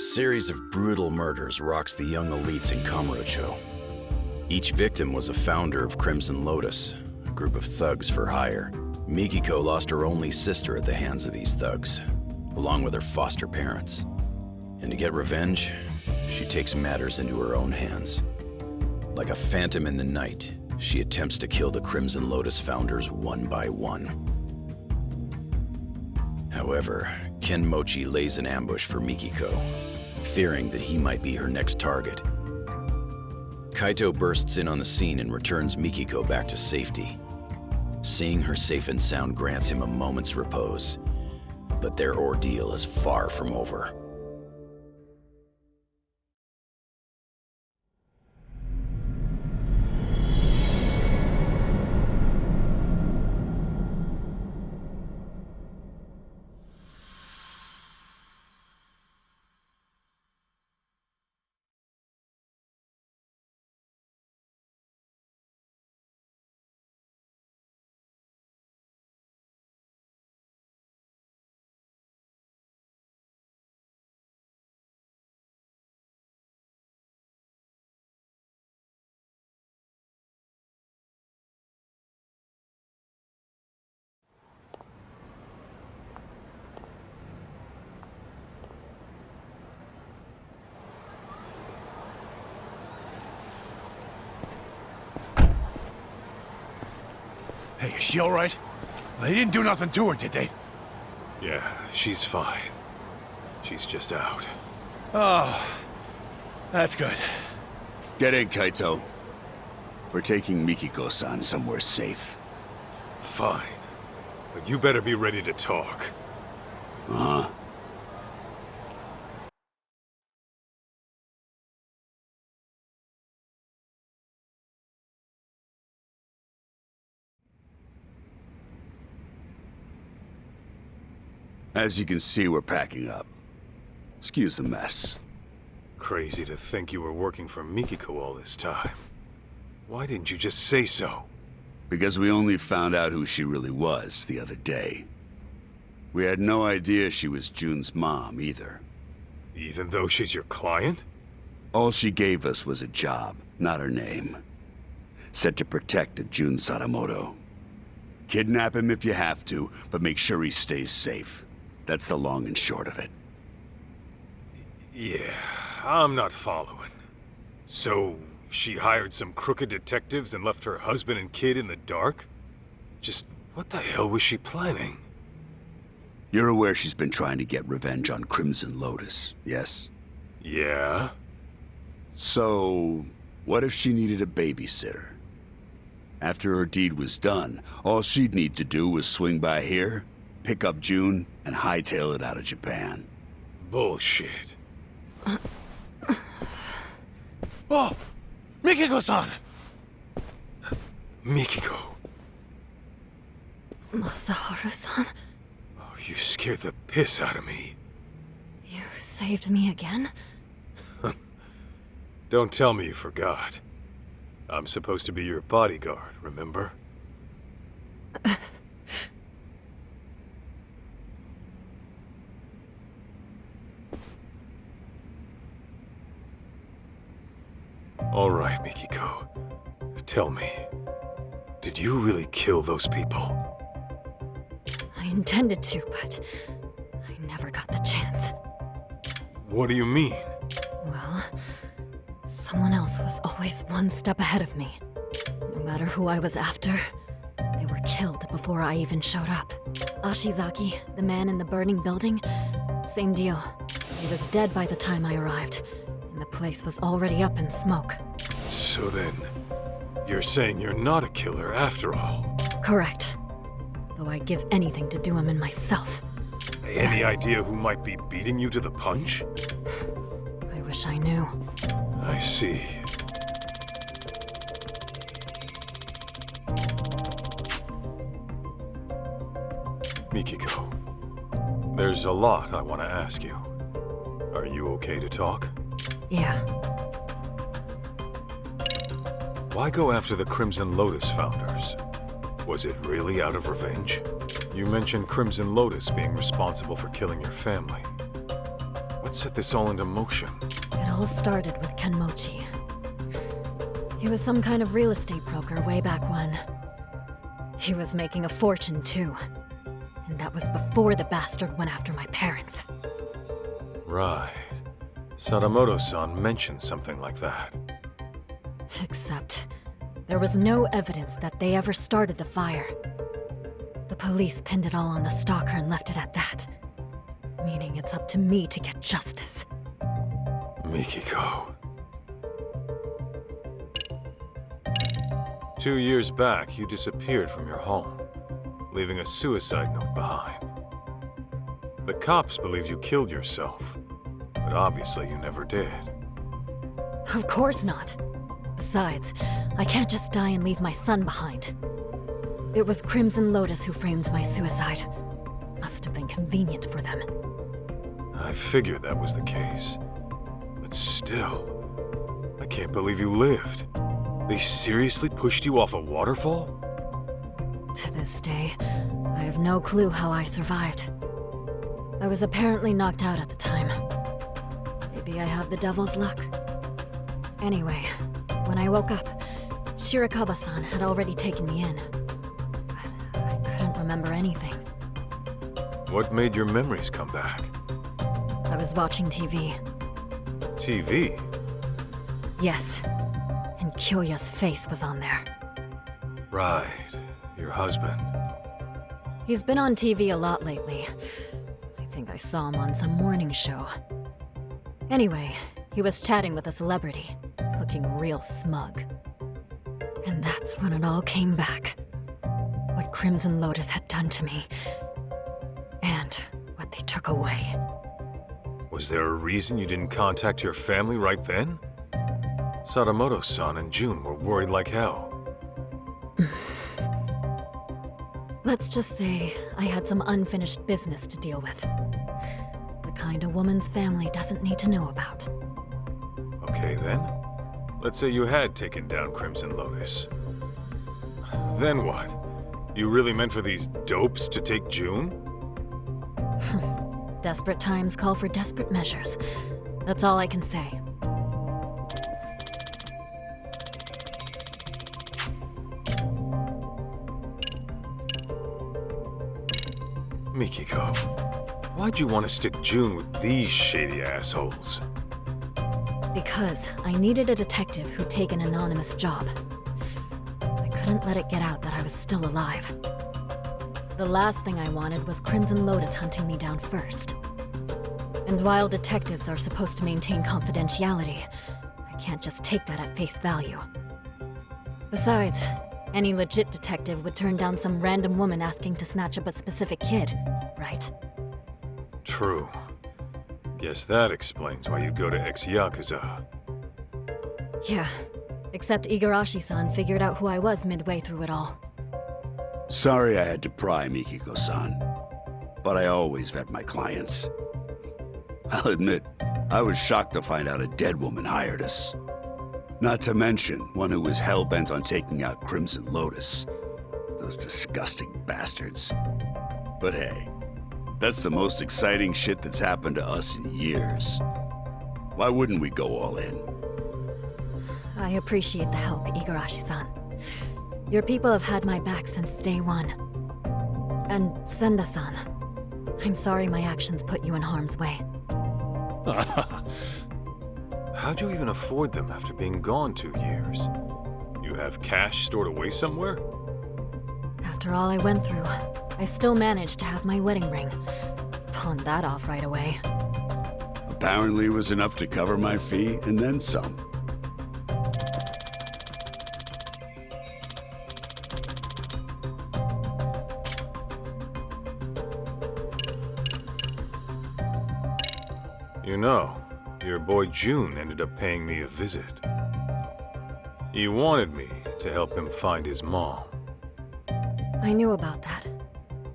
series of brutal murders rocks the young elites in Kamurocho. Each victim was a founder of Crimson Lotus, a group of thugs for hire. Mikiko lost her only sister at the hands of these thugs, along with her foster parents. And to get revenge, she takes matters into her own hands. Like a phantom in the night, she attempts to kill the Crimson Lotus founders one by one. However, Ken Mochi lays an ambush for Mikiko, fearing that he might be her next target. Kaito bursts in on the scene and returns Mikiko back to safety. Seeing her safe and sound grants him a moment's repose, but their ordeal is far from over. Hey, is she all right? They didn't do nothing to her, did they? Yeah, she's fine. She's just out. Oh, that's good. Get in, Kaito. We're taking Mikiko-san somewhere safe. Fine. But you better be ready to talk. Uh-huh. As you can see, we're packing up. Excuse the mess. Crazy to think you were working for Mikiko all this time. Why didn't you just say so? Because we only found out who she really was the other day. We had no idea she was June's mom, either. Even though she's your client? All she gave us was a job, not her name. Said to protect a Jun Sadamoto. Kidnap him if you have to, but make sure he stays safe. That's the long and short of it. Yeah, I'm not following. So, she hired some crooked detectives and left her husband and kid in the dark? Just what the hell was she planning? You're aware she's been trying to get revenge on Crimson Lotus, yes? Yeah? So, what if she needed a babysitter? After her deed was done, all she'd need to do was swing by here, pick up June, and hightail it out of Japan. Bullshit. Oh! Mikiko-san! Mikiko. Masaharu-san, Oh, you scared the piss out of me. you saved me again? Don't tell me you forgot. I'm supposed to be your bodyguard, remember? All right, Mikiko. Tell me, did you really kill those people? I intended to, but I never got the chance. What do you mean? Well, someone else was always one step ahead of me. No matter who I was after, they were killed before I even showed up. Ashizaki, the man in the burning building, same deal. He was dead by the time I arrived, and the place was already up in smoke. So then, you're saying you're not a killer after all? Correct. Though I'd give anything to do him in myself. Any idea who might be beating you to the punch? I wish I knew. I see. Mikiko, there's a lot I want to ask you. Are you okay to talk? Yeah. Why go after the Crimson Lotus founders? Was it really out of revenge? You mentioned Crimson Lotus being responsible for killing your family. What What set this all into motion? It all started with Kenmochi. He was some kind of real estate broker way back when. He was making a fortune, too. And that was before the bastard went after my parents. Right. Sadamoto-san mentioned something like that. Except, there was no evidence that they ever started the fire. The police pinned it all on the stalker and left it at that. Meaning it's up to me to get justice. Mikiko. 2 years back, you disappeared from your home, leaving a suicide note behind. The cops believe you killed yourself, but obviously you never did. Of course not. Besides, I can't just die and leave my son behind. It was Crimson Lotus who framed my suicide. Must have been convenient for them. I figured that was the case. But still, I can't believe you lived. They seriously pushed you off a waterfall? To this day, I have no clue how I survived. I was apparently knocked out at the time. Maybe I have the devil's luck. Anyway, when I woke up, Shirakawa-san had already taken me in. But I couldn't remember anything. What made your memories come back? I was watching TV. TV? Yes. And Kyoya's face was on there. Right. Your husband. He's been on TV a lot lately. I think I saw him on some morning show. Anyway, he was chatting with a celebrity, looking real smug. And that's when it all came back. What Crimson Lotus had done to me. And what they took away. Was there a reason you didn't contact your family right then? Sadamoto-san and June were worried like hell. Let's just say I had some unfinished business to deal with. The kind a woman's family doesn't need to know about. Okay then. Let's say you had taken down Crimson Lotus. Then what? You really meant for these dopes to take June? Desperate times call for desperate measures. That's all I can say. Mikiko, why'd you want to stick June with these shady assholes? Because I needed a detective who'd take an anonymous job. I couldn't let it get out that I was still alive. The last thing I wanted was Crimson Lotus hunting me down first. And while detectives are supposed to maintain confidentiality, I can't just take that at face value. Besides, any legit detective would turn down some random woman asking to snatch up a specific kid, right? True. Guess that explains why you go to ex-Yakuza. Yeah, except Igarashi-san figured out who I was midway through it all. Sorry I had to pry, Mikiko-san. But I always vet my clients. I'll admit, I was shocked to find out a dead woman hired us. Not to mention, one who was hell-bent on taking out Crimson Lotus. Those disgusting bastards. But hey, that's the most exciting shit that's happened to us in years. Why wouldn't we go all in? I appreciate the help, Igarashi-san. Your people have had my back since day one. And Senda-san, I'm sorry my actions put you in harm's way. How'd you even afford them after being gone 2 years? You have cash stored away somewhere? After all I went through, I still managed to have my wedding ring. Pawned that off right away. Apparently it was enough to cover my fee and then some. You know, your boy June ended up paying me a visit. He wanted me to help him find his mom. I knew about that.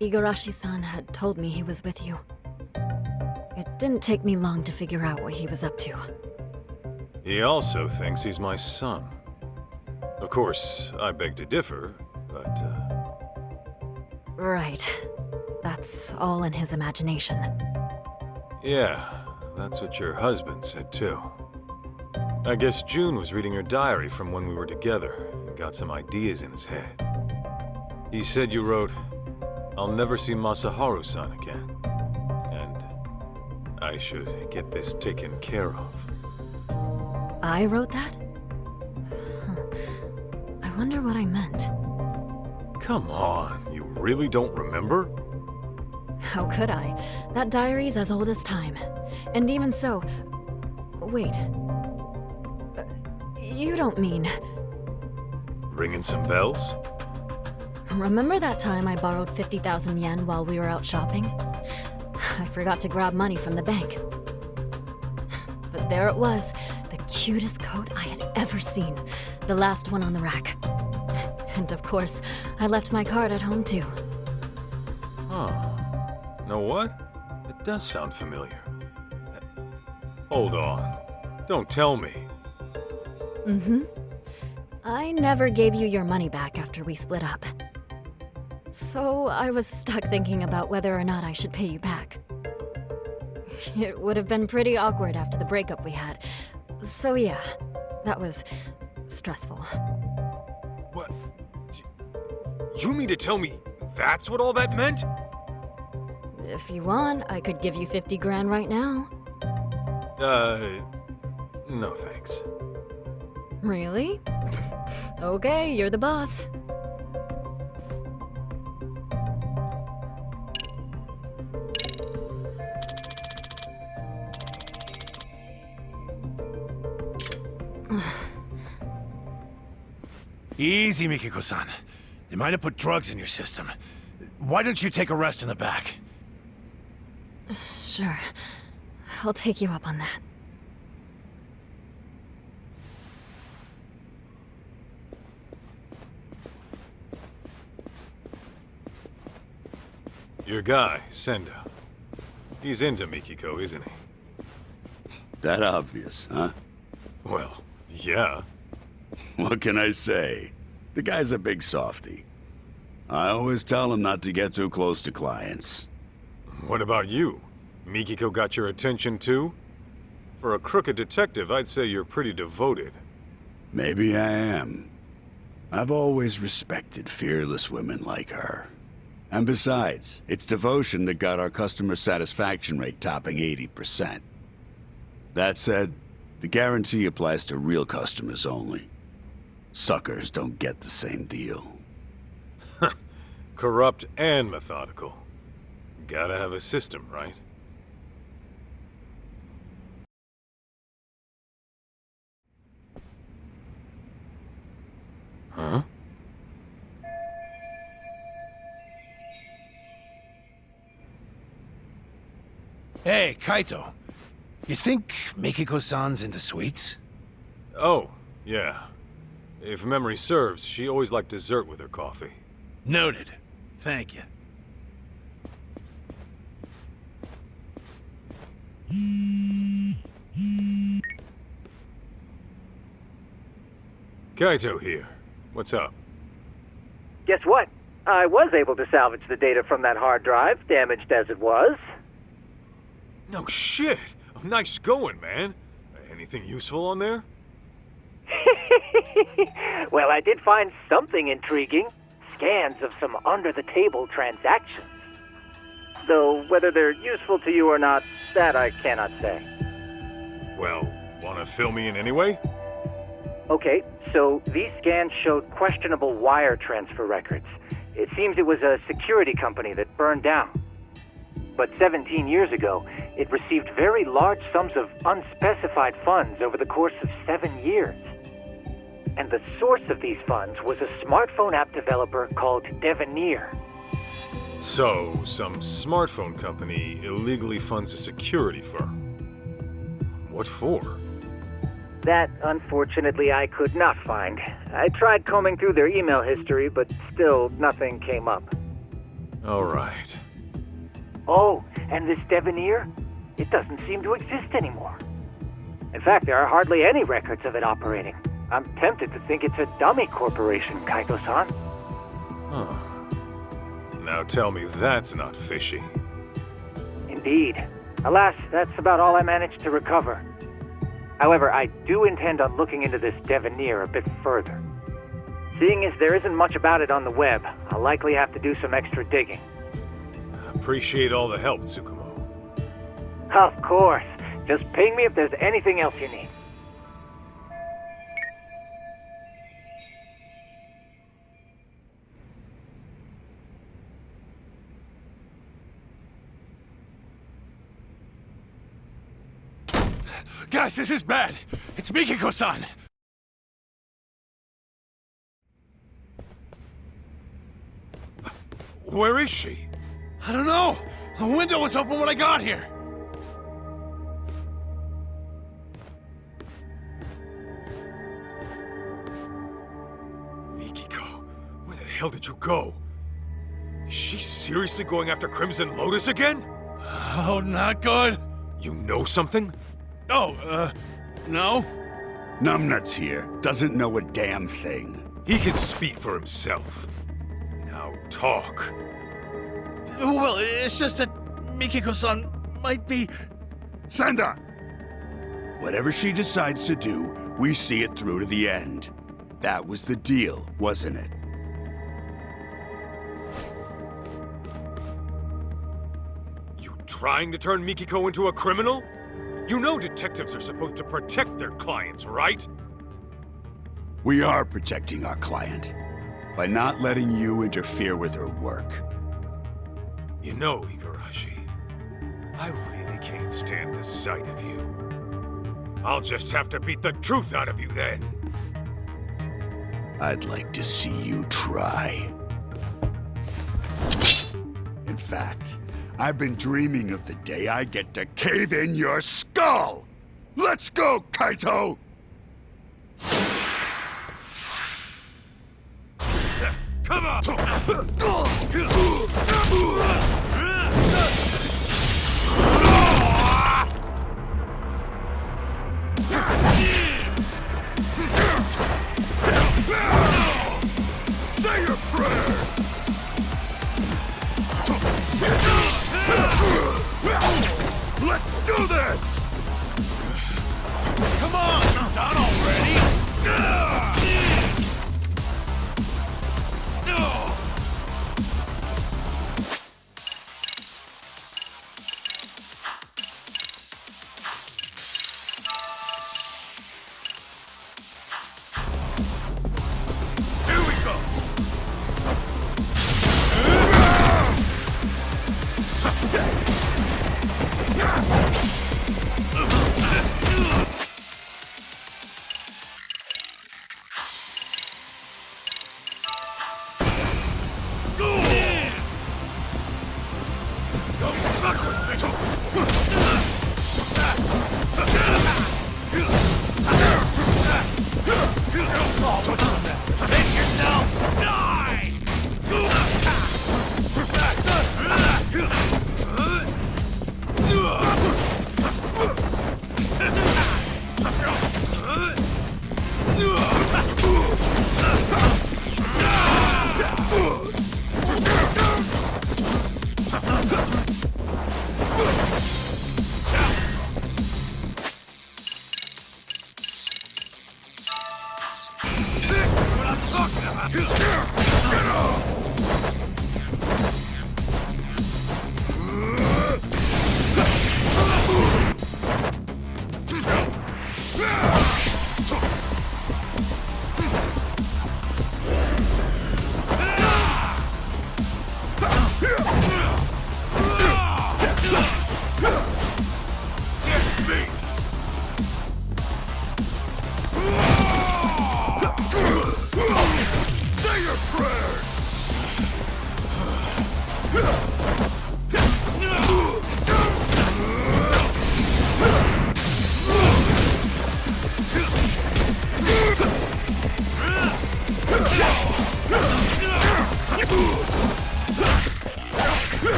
Igarashi-san had told me he was with you. It didn't take me long to figure out what he was up to. He also thinks he's my son. Of course, I beg to differ, but, Right. That's all in his imagination. yeah, that's what your husband said too. I guess June was reading her diary from when we were together and got some ideas in his head. He said you wrote, "I'll never see Masaharu-san again, and I should get this taken care of." I wrote that? Huh. I wonder what I meant. Come on, you really don't remember? How could I? That diary's as old as time. And even so... Wait. You don't mean... Ringing some bells? Remember that time I borrowed 50,000 yen while we were out shopping? I forgot to grab money from the bank. But there it was, the cutest coat I had ever seen. The last one on the rack. And of course, I left my card at home too. Huh. Know what? It does sound familiar. Hold on. Don't tell me. Mm-hmm. I never gave you your money back after we split up. So I was stuck thinking about whether or not I should pay you back. It would have been pretty awkward after the breakup we had. So yeah, that was stressful. What? You mean to tell me that's what all that meant? If you want, I could give you 50 grand right now. No thanks. Really? Okay, you're the boss. Easy, Mikiko-san. They might have put drugs in your system. Why don't you take a rest in the back? Sure. I'll take you up on that. Your guy, Senda. He's into Mikiko, isn't he? That obvious, huh? Well, yeah. What can I say? The guy's a big softy. I always tell him not to get too close to clients. What about you? Mikiko got your attention too? For a crooked detective, I'd say you're pretty devoted. Maybe I am. I've always respected fearless women like her. And besides, it's devotion that got our customer satisfaction rate topping 80%. That said, the guarantee applies to real customers only. Suckers don't get the same deal. Corrupt and methodical. Gotta have a system, right? Huh? Hey, Kaito. You think Mikiko-san's into sweets? Oh, yeah. If memory serves, she always liked dessert with her coffee. Noted. Thank you. Kaito here. What's up? Guess what? I was able to salvage the data from that hard drive, damaged as it was. No shit! Nice going, man. Anything useful on there? Well, I did find something intriguing. Scans of some under-the-table transactions. Though whether they're useful to you or not, that I cannot say. Well, wanna fill me in anyway? Okay, so these scans showed questionable wire transfer records. It seems it was a security company that burned down. But 17 years ago, it received very large sums of unspecified funds over the course of 7 years. And the source of these funds was a smartphone app developer called Devenir. So, some smartphone company illegally funds a security firm. What for? That, unfortunately, I could not find. I tried combing through their email history, but still nothing came up. Alright. Oh, and this Devenir? It doesn't seem to exist anymore. In fact, there are hardly any records of it operating. I'm tempted to think it's a dummy corporation, Kaito-san. Huh. Now tell me that's not fishy. Indeed. Alas, that's about all I managed to recover. However, I do intend on looking into this Devenir a bit further. Seeing as there isn't much about it on the web, I'll likely have to do some extra digging. Appreciate all the help, Tsukumo. Of course. Just ping me if there's anything else you need. Guys, this is bad. It's Mikiko-san. Where is she? I don't know. The window was open when I got here. Mikiko, where the hell did you go? Is she seriously going after Crimson Lotus again? Oh, not good. You know something? Oh, no? Numbnuts here doesn't know a damn thing. He can speak for himself. Now talk. Well, it's just that Mikiko-san might be... Senda! Whatever she decides to do, we see it through to the end. That was the deal, wasn't it? You trying to turn Mikiko into a criminal? You know detectives are supposed to protect their clients, right? We are protecting our client by not letting you interfere with her work. You know, Igarashi, I really can't stand the sight of you. I'll just have to beat the truth out of you then. I'd like to see you try. In fact, I've been dreaming of the day I get to cave in your skull! Let's go, Kaito! Come on! Say your prayers! Let's do this! Come on! Done already! Here we go!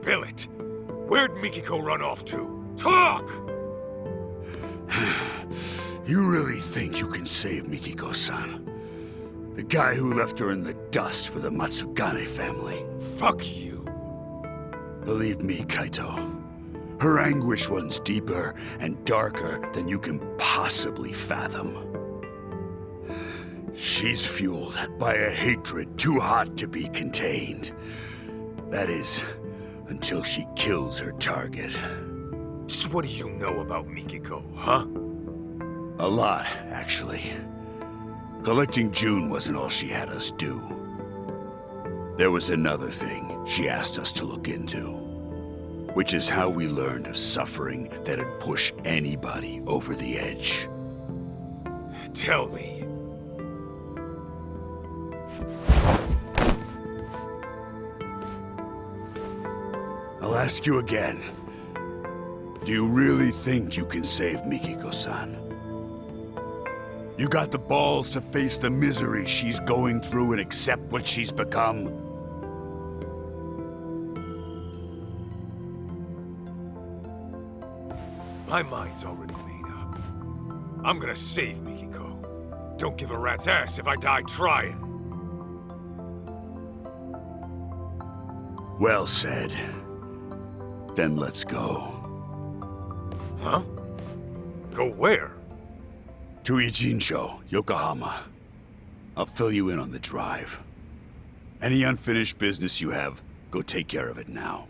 Spill it! Where'd Mikiko run off to? Talk! You really think you can save Mikiko-san? The guy who left her in the dust for the Matsugane family. Fuck you. Believe me, Kaito. Her anguish runs deeper and darker than you can possibly fathom. She's fueled by a hatred too hot to be contained. That is, until she kills her target. So what do you know about Mikiko, huh? A lot, actually. Collecting June wasn't all she had us do. There was another thing she asked us to look into, which is how we learned of suffering that'd push anybody over the edge. Tell me. I'll ask you again. Do you really think you can save Mikiko-san? You got the balls to face the misery she's going through and accept what she's become? My mind's already made up. I'm gonna save Mikiko. Don't give a rat's ass if I die trying. Well said. Then let's go. Huh? Go where? To Ijincho, Yokohama. I'll fill you in on the drive. Any unfinished business you have, go take care of it now.